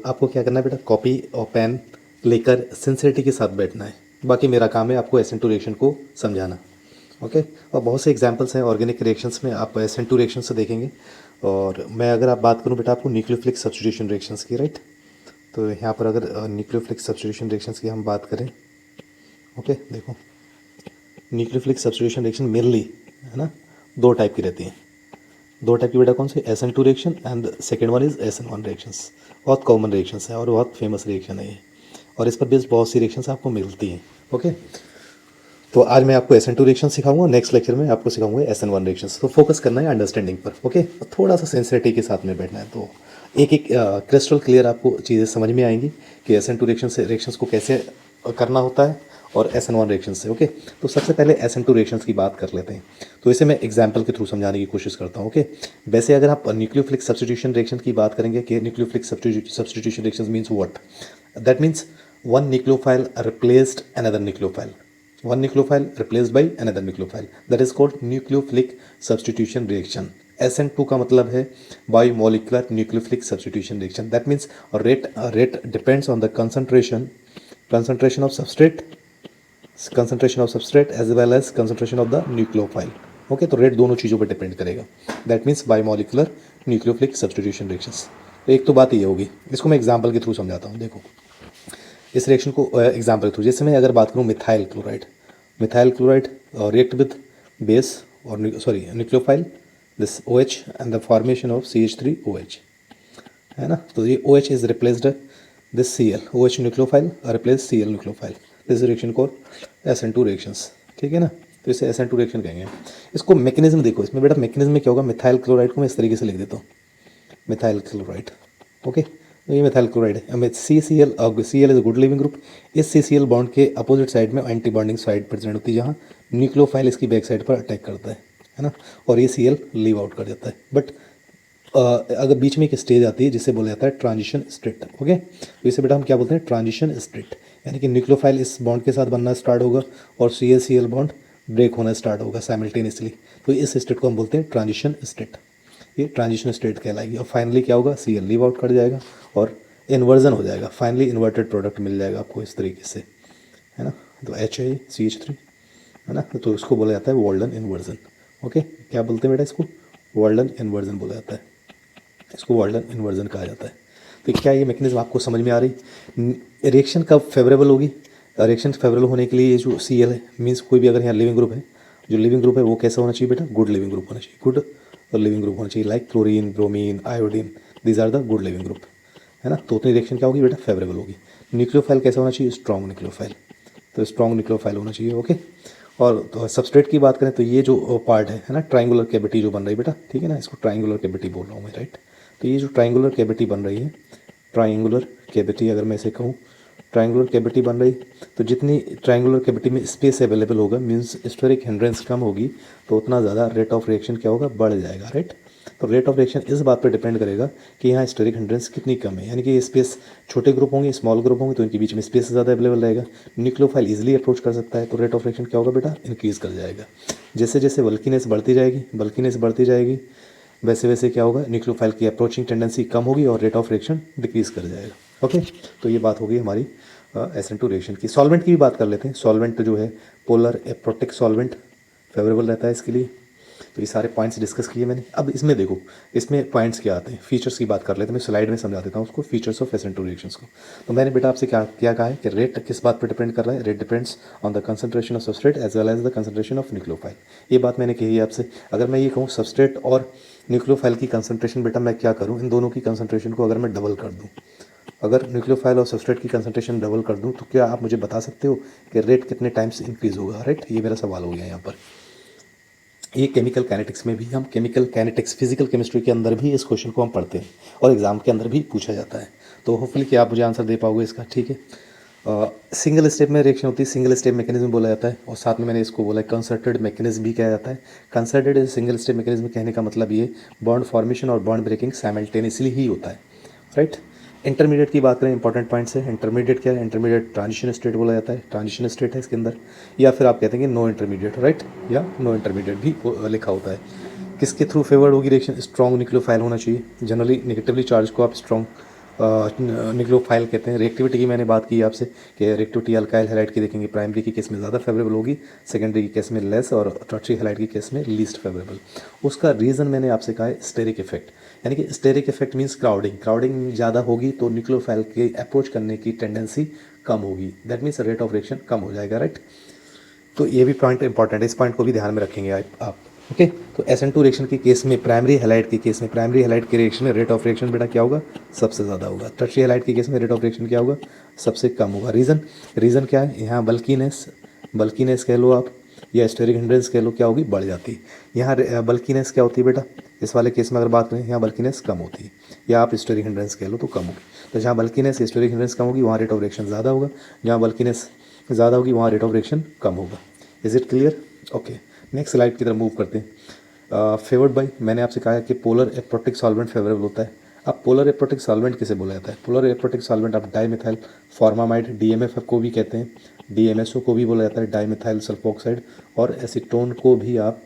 आपको क्या करना है बेटा, कॉपी और पेन लेकर सिंसियरिटी के साथ बैठना है। बाकी मेरा काम है आपको एसेंटू रिएक्शन को समझाना। ओके। और बहुत से एग्जांपल्स हैं ऑर्गेनिक रिएक्शंस में, आप एसेंटू रिएक्शन से देखेंगे। और मैं अगर आप बात करूं बेटा आपको न्यूक्लियोफिलिक सब्स्टिट्यूशन रिएक्शंस की, राइट। तो यहाँ पर अगर न्यूक्लियोफिलिक सब्स्टिट्यूशन रिएक्शंस की हम बात करें, ओके, देखो न्यूक्लियोफिलिक सब्स्टिट्यूशन रिएक्शन मेनली, है ना, दो टाइप की रहती हैं। दो टाइप की बेटा कौन सी, SN2 reaction and second one is SN1 reactions. बहुत कॉमन रिएक्शंस है और बहुत फेमस रिएक्शन है ये, और इस पर बेस्ड बहुत सी रिएक्शंस आपको मिलती हैं। ओके। तो आज मैं आपको SN2 रिएक्शन सिखाऊंगा, नेक्स्ट लेक्चर में आपको सिखाऊंगा SN1 रिएक्शंस। तो फोकस करना है अंडरस्टैंडिंग पर। ओके। थोड़ा सा सेंसिटिविटी के साथ में बैठना है, तो एक एक क्रिस्टल क्लियर आपको चीज़ें समझ में आएंगी कि SN2 रिएक्शंस को कैसे करना होता है और SN1 रिएक्शन से। ओके। तो सबसे पहले SN2 रिएक्शंस की बात कर लेते हैं। तो इसे मैं एग्जाम्पल के थ्रू समझाने की कोशिश करता हूँ। ओके। वैसे अगर आप न्यूक्लियोफिलिक सब्स्टिट्यूशन रिएक्शन की बात करेंगे कि nucleophilic substitution reaction means what, that means one nucleophile replaced another nucleophile. One nucleophile replaced by another nucleophile. That is called nucleophilic substitution reaction. SN2 का मतलब है bimolecular nucleophilic substitution reaction. That means rate depends on the concentration of substrate as well as concentration of the nucleophile. Okay. तो rate दोनों चीज़ों पर depend करेगा। That means biomolecular nucleophilic substitution reactions. तो एक तो बात ये होगी, इसको मैं एग्जांपल के थ्रू समझाता हूँ। देखो इस रिएक्शन को एग्जाम्पल थ्रू, जैसे मैं अगर बात करूँ methyl chloride react with base और sorry nucleophile this OH and the formation of CH3OH, है ना। तो ये OH is replaced this Cl, OH nucleophile replace Cl nucleophile, this reaction को SN2 रिएक्शंस, ठीक है ना। तो इसे SN2 रिएक्शन कहेंगे। इसको मैकेनिज्म देखो, इसमें बेटा मैकेनिज्म में क्या होगा, मिथाइल क्लोराइड को मैं इस तरीके से लिख देता हूँ, मिथाइल क्लोराइड। ओके। तो ये मिथाइल क्लोराइड है। हमें CCl, Cl is good leaving group. इस CCl बॉन्ड के अपोजिट साइड में एंटी बॉन्डिंग साइड प्रेजेंट होती है, जहाँ न्यूक्लियोफाइल इसकी बैक साइड पर अटैक करता है ना, और ये Cl लीव आउट कर देता है। बट अगर बीच में एक स्टेज आती है जिसे बोला जाता है ट्रांजिशन स्टेट। ओके। तो इसे बेटा हम क्या बोलते हैं, ट्रांजिशन स्टेट, यानी कि न्यूक्लियोफाइल इस बॉन्ड के साथ बनना स्टार्ट होगा और Cl बॉन्ड ब्रेक होना स्टार्ट होगा साइमल्टेनियसली। तो इस स्टेट को हम बोलते हैं ट्रांजिशन स्टेट। ये ट्रांजिशन स्टेट कहलाएगी। और फाइनली क्या होगा, Cl लीव आउट कर जाएगा और इन्वर्जन हो जाएगा। फाइनली इन्वर्टेड प्रोडक्ट मिल जाएगा आपको इस तरीके से, है ना। तो HCH3, है ना। तो इसको बोला जाता है वॉल्डन इन्वर्जन। ओके। क्या बोलते हैं बेटा इसको, वॉल्डन इन्वर्जन बोला जाता है, इसको वॉल्डन इन्वर्जन कहा जाता है। तो क्या ये मैकेनिज्म आपको समझ में आ रही। रिएक्शन कब फेवरेबल होगी, रिएक्शन फेवरेबल होने के लिए ये जो Cl है, मीन्स कोई भी अगर यहाँ लिविंग ग्रुप है, जो लिविंग ग्रुप है वो कैसा होना चाहिए बेटा, गुड लिविंग ग्रुप होना चाहिए, गुड लिविंग ग्रुप होना चाहिए, like chlorine, bromine, iodine, these are the good leaving group, है ना। तो उतनी रिएक्शन क्या होगी बेटा, फेवरेबल होगी। न्यूक्लियोफाइल कैसा होना चाहिए, स्ट्रॉन्ग न्यूक्लियोफाइल, तो स्ट्रॉन्ग न्यूक्लियोफाइल होना चाहिए। ओके। और तो सबस्ट्रेट की बात करें तो ये जो पार्ट है ना, ट्राइंगुलर कैविटी जो बन रही है बेटा, ठीक है ना, इसको ट्राइंगुलर कैविटी बोल रहा हूँ मैं, राइट। तो ये जो ट्राइंगुलर कैविटी बन रही है, ट्राइंगुलर कैविटी अगर मैं इसे कहूँ, ट्राइंगुलर कैविटी बन रही, तो जितनी ट्राइंगुलर कैविटी में स्पेस अवेलेबल होगा, मीन्स स्टेरिक हिंड्रेंस कम होगी, तो उतना ज़्यादा रेट ऑफ रिएक्शन क्या होगा, बढ़ जाएगा, राइट। तो रेट ऑफ रिएक्शन इस बात पर डिपेंड करेगा कि यहाँ स्टेरिक हिंड्रेंस कितनी कम है, यानी कि स्पेस छोटे ग्रुप होंगे, स्मॉल ग्रुप होंगे, तो इनके बीच में स्पेस ज़्यादा अवेलेबल रहेगा, न्यूक्लियोफाइल इजीली अप्रोच कर सकता है, तो रेट ऑफ रिएक्शन क्या होगा बेटा, इंक्रीज़ कर जाएगा। जैसे जैसे बल्कीनेस बढ़ती जाएगी वैसे वैसे क्या होगा, न्यूक्लियोफाइल की अप्रोचिंग टेंडेंसी कम होगी और रेट ऑफ रिएक्शन डिक्रीज़ कर जाएगा। ओके। तो ये बात होगी हमारी SN2 रिएक्शन की। सॉल्वेंट की भी बात कर लेते हैं। सॉल्वेंट जो है पोलर एप्रोटिक सॉल्वेंट फेवरेबल रहता है इसके लिए। तो ये सारे पॉइंट्स डिस्कस किए मैंने। अब इसमें देखो, इसमें पॉइंट्स क्या आते हैं, फीचर्स की बात कर लेते हैं। मैं स्लाइड में समझा देता हूँ उसको, फीचर्स ऑफ SN2 रिएक्शंस को। तो मैंने बेटा आपसे क्या कहा है कि रेट किस बात पर डिपेंड कर रहा है, rate depends on the concentration of substrate as well as the concentration of nucleophile. ये बात मैंने कही है आपसे। अगर मैं ये कहूँ सबस्ट्रेट और न्यूक्लियोफाइल की कंसंट्रेशन बेटा मैं क्या करूँ, इन दोनों की कंसंट्रेशन को अगर मैं डबल कर दूँ, अगर न्यूक्लियोफाइल और सबस्ट्रेट की कंसंट्रेशन डबल कर दूं, तो क्या आप मुझे बता सकते हो कि रेट कितने टाइम्स इंक्रीज होगा, राइट। ये मेरा सवाल हो गया यहाँ पर। ये केमिकल काइनेटिक्स में भी, हम केमिकल काइनेटिक्स फिजिकल केमिस्ट्री के अंदर भी इस क्वेश्चन को हम पढ़ते हैं और एग्जाम के अंदर भी पूछा जाता है। तो होपफुली कि आप मुझे आंसर दे पाओगे इसका, ठीक है। सिंगल स्टेप में रिएक्शन होती है, सिंगल स्टेप मैकेनिज्म बोला जाता है, और साथ में मैंने इसको बोला है कंसर्टेड मैकेनिज्म भी कहा जाता है। कंसर्टेड सिंगल स्टेप मैकेनिज्म कहने का मतलब ये बॉन्ड फॉर्मेशन और बॉन्ड ब्रेकिंग साइमल्टेनियसली ही होता है, राइट। इंटरमीडिएट की बात करें, इंपॉर्टेंट पॉइंट्स है। इंटरमीडिएट क्या है, इंटरमीडिएट ट्रांजिशन स्टेट बोला जाता है, ट्रांजिशन स्टेट है इसके अंदर, या फिर आप कहते हैं कि नो इंटरमीडिएट, राइट, या नो इंटरमीडिएट भी लिखा होता है। किसके थ्रू फेवर्ड होगी रिएक्शन, स्ट्रॉन्ग न्यूक्लियोफाइल होना चाहिए। जनरली नेगेटिवली चार्ज को आप स्ट्रॉन्ग न्यूक्लियोफाइल कहते हैं। रिएक्टिविटी की मैंने बात की आपसे कि रिएक्टिविटी अल्काइल हैलाइड की देखेंगे, प्राइमरी की केस में ज़्यादा फेवरेबल होगी, सेकेंडरी की केस में लेस, और टर्शियरी हैलाइड की केस में लीस्ट फेवरेबल। उसका रीज़न मैंने आपसे कहा है स्टेरिक इफेक्ट, यानी कि स्टेरिक इफेक्ट मीन्स क्राउडिंग ज़्यादा होगी तो न्यूक्लियोफाइल के अप्रोच करने की टेंडेंसी कम होगी, that means rate of reaction कम हो जाएगा, राइट। तो ये भी पॉइंट इंपॉर्टेंट है, इस पॉइंट को भी ध्यान में रखेंगे आप। ओके, तो SN2 रिएक्शन के केस में, प्राइमरी हैलाइड के केस में, प्राइमरी हैलाइड के रिएक्शन में रेट ऑफ रिएक्शन बेटा क्या होगा, सबसे ज़्यादा होगा। टर्शियरी हैलाइड के केस में रेट ऑफ रिएक्शन क्या होगा, सबसे कम होगा। रीज़न क्या है, यहाँ बल्कीनेस कह लो आप, या स्टेरिक हिंड्रेंस कह लो, क्या होगी, बढ़ जाती है। यहाँ बल्कीनेस क्या होती है बेटा, इस वाले केस में अगर बात करें, यहाँ बल्कीनेस कम होती है, या आप स्टेरिक हिंड्रेंस कह लो तो कम होगी। तो जहाँ बल्कीनेस स्टेरिक हिंड्रेंस कम होगी वहाँ रेट ऑफ रिएक्शन ज़्यादा होगा, जहाँ बल्कीनेस ज़्यादा होगी वहाँ रेट ऑफ रिएक्शन कम होगा। Is it clear? Okay, next slide की तरफ मूव करते हैं। फेवर्ड बाई, मैंने आपसे कहा है कि पोलर एप्रोटिक सॉल्वेंट फेवरेबल होता है। अब पोलर एप्रोटिक सॉल्वेंट किसे बोला जाता है, पोलर एप्रोटिक सॉल्वेंट आप डाईमिथाइल फॉर्मामाइड DMF को भी कहते हैं, DMSO को भी बोला जाता है, डाईमिथाइल सल्फोक्साइड, और एसीटोन को भी आप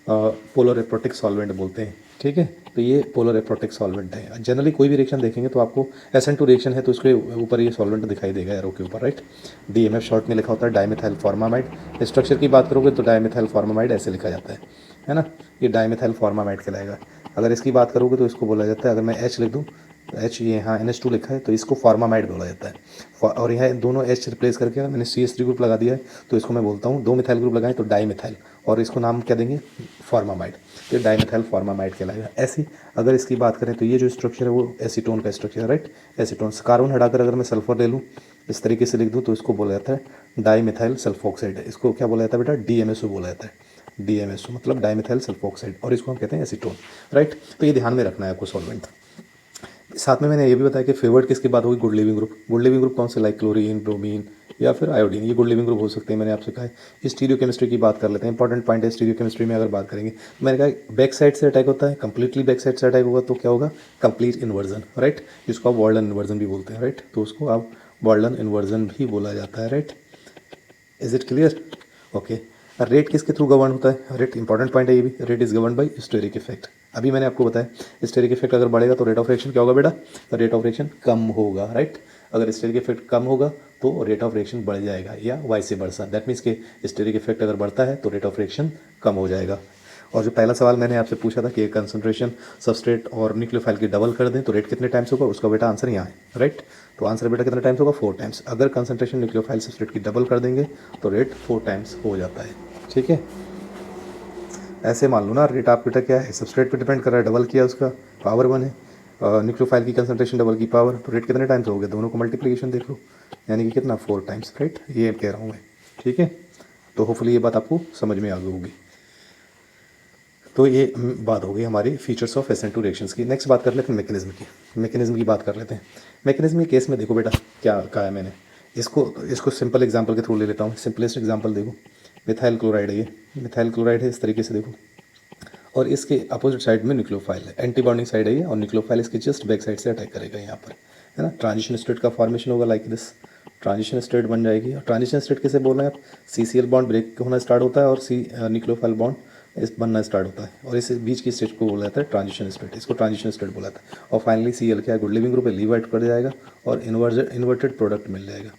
पोलर एप्रोटिक सॉल्वेंट बोलते हैं, ठीक है। तो ये पोलर एप्रोटिक सॉल्वेंट है। जनरली कोई भी रिएक्शन देखेंगे तो आपको SN2 रिएक्शन है तो उसके ऊपर ये सॉल्वेंट दिखाई देगा एरो के ऊपर, राइट। DMF शॉर्ट में लिखा होता है डाईमिथाइल फॉर्मामाइड। स्ट्रक्चर की बात करोगे तो डाईमिथाइल फॉर्मामाइड ऐसे लिखा जाता है ना, ये डाईमिथाइल फॉर्मामाइड कहलाएगा। अगर इसकी बात करोगे तो इसको बोला जाता है, अगर मैं H लिख दूँ, H ये यहाँ NH2 लिखा है तो इसको फॉर्मामाइड बोला जाता है। और यहाँ दोनों H रिप्लेस करके मैंने CH3 ग्रुप लगा दिया है तो इसको मैं बोलता हूँ, 2 मिथाइल ग्रुप लगाएं तो डाईमिथाइल, और इसको नाम क्या देंगे, फॉर्मामाइड। तो ये डाईमिथाइल फॉर्मामाइड कहलाएगा। ऐसी अगर इसकी बात करें तो ये जो स्ट्रक्चर है वो एसीटोन का स्ट्रक्चर है, राइट। एसीटोन कार्बन हटाकर अगर मैं सल्फर ले लूँ, इस तरीके से लिख दूँ तो इसको बोला जाता है डाईमिथाइल सल्फोक्साइड। इसको क्या बोला जाता है बेटा, DMSO बोला जाता है। DMSO मतलब डाईमिथाइल सल्फोक्साइड, और इसको हम कहते हैं एसीटोन, राइट। तो ये ध्यान में रखना है आपको सॉल्वेंट। साथ में मैंने ये भी बताया कि फेवर्ड किसकी बात होगी, good leaving group. Good leaving group कौन से, लाइक क्लोरीन, ब्रोमीन या फिर आयोडीन, ये गुड लिविंग ग्रुप हो सकते हैं। मैंने आपसे कहा है स्टीरियो केमिस्ट्री की बात कर लेते हैं। इंपॉर्टेंट पॉइंट है स्टीरियो केमिस्ट्री में अगर बात करेंगे, मैंने कहा बैक साइड से अटैक होता है, कंप्लीटली बैक साइड से अटैक होगा तो क्या होगा, कंप्लीट इन्वर्जन, राइट, जिसको आप वॉर्डन इन्वर्जन भी बोलते हैं, राइट। तो उसको आप वॉर्डन इन्वर्जन भी बोला जाता है, right. Is it clear? Okay, rate किसके थ्रू गवर्न होता है, रेट इंपॉर्टेंट पॉइंट है ये भी, rate is govern by steric effect. अभी मैंने आपको बताया स्टेरिक इफेक्ट अगर बढ़ेगा तो रेट ऑफ रिएक्शन क्या होगा बेटा, तो रेट ऑफ रिएक्शन कम होगा, राइट। अगर स्टेरिक इफेक्ट कम होगा तो रेट ऑफ रिएक्शन बढ़ जाएगा, या वाइस वर्सा। दैट मीन्स के स्टेरिक इफेक्ट अगर बढ़ता है तो रेट ऑफ रिएक्शन कम हो जाएगा। और जो पहला सवाल मैंने आपसे पूछा था कि कंसंट्रेशन सबस्ट्रेट और न्यूक्लियोफाइल की डबल कर दें तो रेट कितने टाइम्स होगा, उसका बेटा आंसर यहाँ है, राइट। तो आंसर बेटा कितने टाइम्स होगा, 4 टाइम्स। अगर कंसंट्रेशन न्यूक्लियोफाइल सबस्ट्रेट की डबल कर देंगे तो रेट 4 टाइम्स हो जाता है, ठीक है। ऐसे मान लो ना, रेट आप बेटा क्या है, सबस्ट्रेट पे डिपेंड कर रहा है, डबल किया उसका पावर 1 है, न्यूक्लियोफाइल की कंसंट्रेशन डबल की पावर, तो रेट कितने टाइम्स हो गए, दोनों को मल्टीप्लिकेशन देख लो, यानी कि कितना 4 टाइम्स, राइट। ये कह रहा हूँ मैं, ठीक है। तो होपफुली ये बात आपको समझ में आ गई होगी। तो ये बात हो गई हमारी फीचर्स ऑफ SN2 रिएक्शंस की। नेक्स्ट बात कर लेते हैं मैकेनिज्म की बात कर लेते हैं। मैकेनिज्म के केस में देखो बेटा क्या कहा है मैंने, इसको सिंपल एग्जांपल के थ्रू ले लेता हूँ। सिंपलेस्ट एग्जांपल देखो, मिथाइल क्लोराइड है, ये मिथाइल क्लोराइड है इस तरीके से देखो, और इसके अपोजिट साइड में न्यूक्लियोफाइल है, एंटी बॉन्डिंग साइड है ये, और न्यूक्लियोफाइल इसके जस्ट बैक साइड से अटैक करेगा यहाँ पर, है ना। ट्रांजिशन स्टेट का फॉर्मेशन होगा लाइक दिस, ट्रांजिशन स्टेट बन जाएगी। और ट्रांजिशन स्टेट किसे बोल रहे हैं आप, CCl बॉन्ड ब्रेक होना स्टार्ट होता है और न्यूक्लियोफाइल बॉन्ड इस बनना स्टार्ट होता है, और इस बीच की स्टेज को बोला जाता है ट्रांजिशन स्टेट, इसको ट्रांजिशन स्टेट बोला जाता है। और फाइनली Cl क्या है, गुड लिविंग ग्रुप है, लीव आउट कर जाएगा और इन्वर्टेड प्रोडक्ट मिल जाएगा,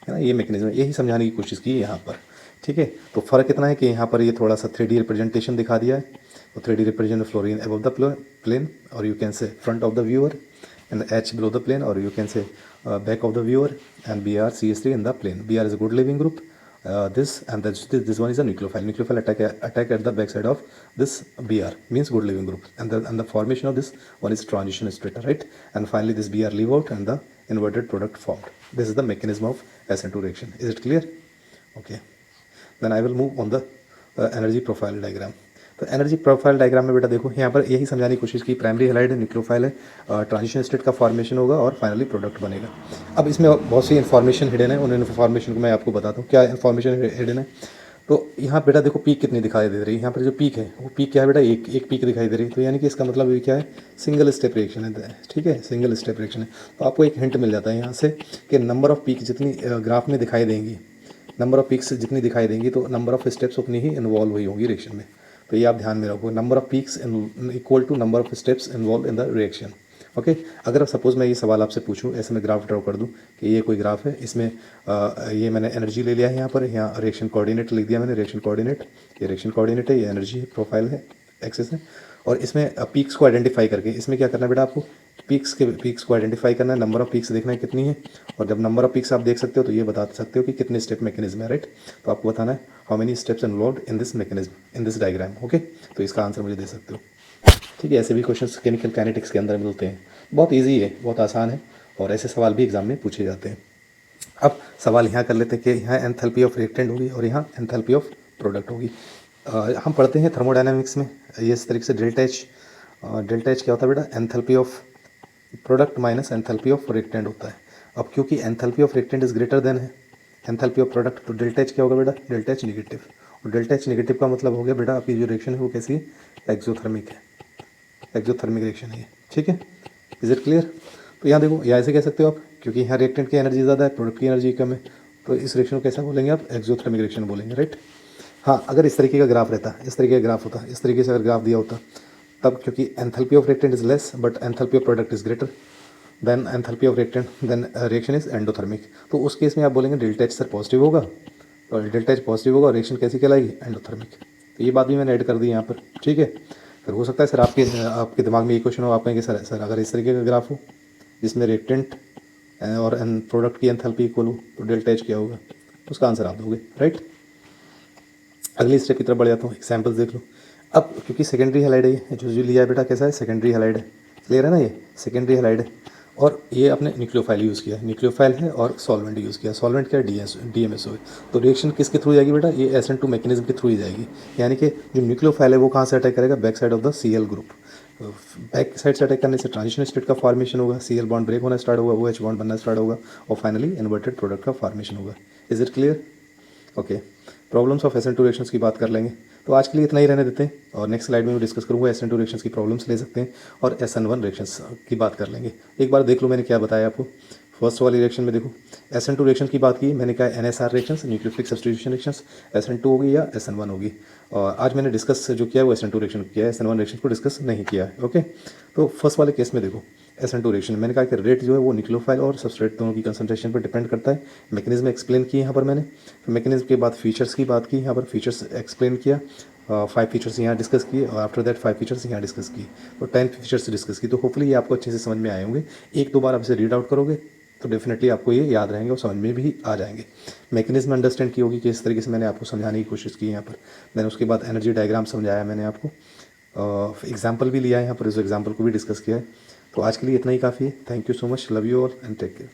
है ना। ये मैकेनिज्म यही समझाने की कोशिश की है यहाँ पर, ठीक है। तो फ़र्क इतना है कि यहाँ पर ये थोड़ा सा 3D रिप्रेजेंटेशन दिखा दिया है, तो 3D represent fluorine above the plane, और you can say front of the viewer, and H below the plane, or you can say back of the viewer, and Br CH3 in the plane. Br is a good living group. This this one is a nucleophile. Nucleophile attack at the back side of this Br means good living group, and the formation of this one is transition state, right? And finally this Br leave out and the inverted product formed. This is the mechanism of SN2 reaction. Is it clear? Okay. Then I will move on the energy profile diagram. तो energy profile diagram में बेटा देखो यहाँ पर यही समझाने की कोशिश की, प्राइमरी हैलाइड है, न्यूक्लियोफाइल है, ट्रांजिशन स्टेट का फॉर्मेशन होगा और फाइनली प्रोडक्ट बनेगा। अब इसमें बहुत सी इन्फॉर्मेशन हिडन है, उन इन्फॉर्मेशन को मैं आपको बताता हूँ क्या इन्फॉर्मेशन हिडन है। तो यहाँ बेटा देखो पीक कितनी दिखाई दे रही है, यहाँ पर जो पीक है वो पीक क्या है बेटा, एक पीक दिखाई दे रही है। तो यानी कि इसका मतलब ये क्या है, सिंगल स्टेप रिएक्शन है, ठीक है, सिंगल स्टेप रिएक्शन है। तो आपको एक हिंट मिल जाता है यहाँ से कि नंबर ऑफ पीक जितनी ग्राफ में दिखाई देंगी, नंबर ऑफ पीक्स जितनी दिखाई देंगी तो नंबर ऑफ स्टेप्स उतनी ही इन्वॉल्व हुई होंगी रिएक्शन में। तो ये आप ध्यान में रखो, number of peaks equal to number of steps involve in the reaction, okay. अगर सपोज़ मैं ये सवाल आपसे पूछूं, ऐसे मैं ग्राफ ड्रॉ कर दूं कि ये कोई ग्राफ है, इसमें ये मैंने एनर्जी ले लिया है, यहाँ पर यहाँ रिएक्शन कोऑर्डिनेट लिख दिया मैंने, रिएक्शन कोऑर्डिनेट, ये रिएक्शन कोऑर्डिनेट है, ये एनर्जी प्रोफाइल है, एक्सिस है। और इसमें पीक्स को आइडेंटिफाई करके इसमें क्या करना है बेटा आपको, पीक्स को आइडेंटिफाई करना है, नंबर ऑफ पीक्स देखना है कितनी है, और जब नंबर ऑफ पीक्स आप देख सकते हो तो ये बता सकते हो कि कितने स्टेप मैकेनिज्म है, राइट। तो आपको बताना है how many steps involve in this mechanism, in this diagram. Okay, तो इसका आंसर मुझे दे सकते हो। ठीक है, ऐसे भी क्वेश्चंस केमिकल काइनेटिक्स के अंदर मिलते हैं, बहुत इजी है, बहुत आसान है, और ऐसे सवाल भी एग्जाम में पूछे जाते हैं। अब सवाल यहाँ कर लेते हैं कि यहाँ एंथैल्पी ऑफ रिएक्टेंट होगी और यहाँ एंथैल्पी ऑफ प्रोडक्ट होगी। हम पढ़ते हैं थर्मोडायनामिक्स में ये इस तरीके से डेल्टा एच क्या होता है बेटा, enthalpy of product minus enthalpy of reactant होता है। अब क्योंकि enthalpy of reactant is greater then है एंथैल्पी ऑफ प्रोडक्ट, तो डेल्टा एच क्या होगा बेटा, डेल्टा एच निगेटिव। और डेल्टा एच निगेटिव का मतलब हो गया बेटा आपकी जो रिएक्शन है वो कैसी है, एक्सोथर्मिक है, एक्सोथर्मिक रिएक्शन है, ठीक है। Is it clear. तो यहाँ देखो, या ऐसे कह सकते हो आप, क्योंकि यहाँ रिएक्टेंट की एनर्जी ज़्यादा है, प्रोडक्ट की एनर्जी कम है, तो इस रिएक्शन को कैसा बोलेंगे आप, एक्सोथर्मिक रिएक्शन बोलेंगे, राइट। हाँ, अगर इस तरीके का ग्राफ रहता, इस तरीके का ग्राफ होता, इस तरीके से अगर ग्राफ दिया होता, तब क्योंकि enthalpy of reactant is less but enthalpy of product is greater than enthalpy of reactant, then reaction is endothermic. तो उस केस में आप बोलेंगे डेल्टा एच सर पॉजिटिव होगा, और डेल्टा एच पॉजिटिव होगा और रिएक्शन कैसी कहलाएगी, एंडोथर्मिक। तो ये बात भी मैंने ऐड कर दी यहाँ पर, ठीक है। फिर हो सकता है सर आपके दिमाग में ये क्वेश्चन हो, आप कहेंगे सर अगर इस तरीके का ग्राफ हो जिसमें रिएक्टेंट और प्रोडक्ट की एंथैल्पी इक्वल हो तो डेल्टा एच क्या होगा, तो उसका आंसर आप दोगे, राइट। अगली स्टेप की तरफ बढ़ जाता हूँ, एग्जाम्पल्स देख लो। अब क्योंकि सेकेंडरी हैलाइड है, ये जो लिया है बेटा कैसा है, सेकेंडरी हैलाइड है, क्लियर है ना, ये सेकेंडरी हैलाइड है, और ये आपने न्यूक्लियोफाइल यूज़ किया है, न्यूक्लियोफाइल है और सॉल्वेंट यूज़ किया, सॉल्वेंट क्या है, DMSO है। तो रिएक्शन किसके थ्रू जाएगी बेटा, ये SN2 मैकेनिज्म के थ्रू ही जाएगी, यानी कि जो न्यूक्लियोफाइल है वो कहाँ से अटैक करेगा, back side of the Cl group. Back side से अटैक करने से ट्रांजिशन स्टेट का फॉर्मेशन होगा, Cl बॉन्ड ब्रेक होना स्टार्ट होगा, OH बॉन्ड बनना स्टार्ट होगा, और फाइनली इन्वर्टेड प्रोडक्ट का फॉर्मेशन होगा। Is it clear. Okay, problems of SN2 reactions की बात कर लेंगे, तो आज के लिए इतना ही रहने देते हैं, और नेक्स्ट स्लाइड में मैं डिस्कस करूँगा SN2 रिएक्शंस की प्रॉब्लम्स ले सकते हैं, और SN1 रिएक्शंस की बात कर लेंगे। एक बार देख लो मैंने क्या बताया आपको। फर्स्ट वाली रिएक्शन में देखो, SN2 रिएक्शन की बात की, मैंने कहा NSR reactions, nucleophilic substitution reactions, SN2 होगी या SN1 होगी। और आज मैंने डिस्कस जो किया है वो SN2 रिएक्शन किया है, SN1 रिएक्शन को डिस्कस नहीं किया है। ओके, तो फर्स्ट वाले केस में देखो, SN2 रिएक्शन मैंने कहा कि रेट जो है वो न्यूक्लियोफाइल और सबस्ट्रेट दोनों की कंसंट्रेशन पर डिपेंड करता है। मैकेनिज्म एक्सप्लेन किए यहाँ पर मैंने, फिर मैकेनिज्म के बाद फीचर्स की बात की, यहाँ पर फीचर्स एक्सप्लेन किया, 5 फीचर्स यहाँ डिस्कस किए, और आफ्टर दैट 5 फीचर्स यहाँ डिस्कस किए, तो 10 फीचर्स डिस्कस की। तो होपफुली ये आपको अच्छे से समझ में आए होंगे। एक दो बार आप इसे रीड आउट करोगे तो डेफिनेटली आपको ये याद रहेंगे और समझ में भी आ जाएंगे। मैकेनिज्म अंडरस्टैंड की होगी कि इस तरीके से मैंने आपको समझाने की कोशिश की यहाँ पर। मैंने उसके बाद एनर्जी डायग्राम समझाया मैंने आपको, एग्जाम्पल भी लिया है यहाँ पर, इस एग्जाम्पल को भी डिस्कस किया है। तो आज के लिए इतना ही काफ़ी है। Thank you so much, love you all and take care.